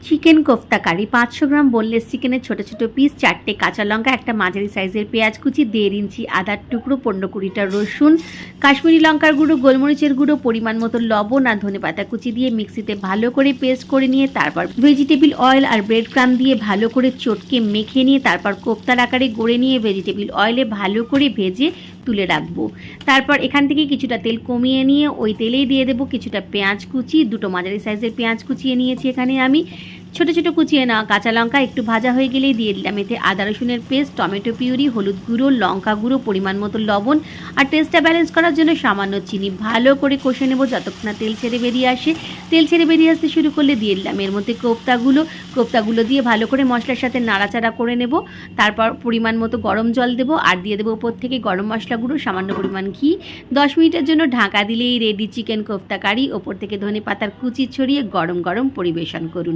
Chicken kofta কারি 500 গ্রাম boneless চিকেনের ছোট ছোট পিস, 4টে কাঁচা লঙ্কা, একটা মাঝারি সাইজের পেঁয়াজ কুচি, 1.5 ইঞ্চি আদার টুকরো, 15-20টা রসুন, কাশ্মীরি লঙ্কার গুঁড়ো, গোলমরিচের গুঁড়ো, পরিমাণ মতো লবণ আর ধনেপাতা কুচি দিয়ে মিক্সিতে ভালো করে পেস্ট করে নিয়ে তারপর ভেজিটেবিল অয়েল আর ব্রেড ক্রাম্ব দিয়ে ভালো করে চটকে মেখে নিয়ে তারপর কোফতার আকারে গড়ে নিয়ে ভেজিটেবিল অয়েলে ভালো করে ভেজে তুলে রাখবো। তারপর এখান থেকে কিছুটা তেল কমিয়ে নিয়ে ওই তেলেই দিয়ে দেবো কিছুটা পেঁয়াজ কুচি, 2টো মাঝারি সাইজের পেঁয়াজ কুচিয়ে নিয়েছি এখানে আমি, ছোট ছোট কুচিয়ে নেওয়া কাঁচা লঙ্কা একটু ভাজা হয়ে গেলেই দিয়ে দিলাম এতে আদা রসুনের পেস্ট, টমেটো পিউরি, হলুদ গুঁড়ো, লঙ্কা গুঁড়ো, পরিমাণ মতো লবণ আর টেস্টটা ব্যালেন্স করার জন্য সামান্য চিনি। ভালো করে কষে নেবো যতক্ষণ না তেল ছেড়ে বেরিয়ে আসে। তেল ছেড়ে বেরিয়ে আসতে শুরু করলে দিয়ে দিলাম এর মধ্যে কোফতাগুলো দিয়ে ভালো করে মশলার সাথে নাড়াচাড়া করে নেব। তারপর পরিমাণ মতো গরম জল দেবো আর দিয়ে দেবো ওপর থেকে গরম মশলা গুঁড়ো, সামান্য পরিমাণ ঘি। 10 মিনিটের জন্য ঢাকা দিলেই রেডি চিকেন কোফতা কারি। ওপর থেকে ধনে পাতার কুচি ছড়িয়ে গরম গরম পরিবেশন করুন।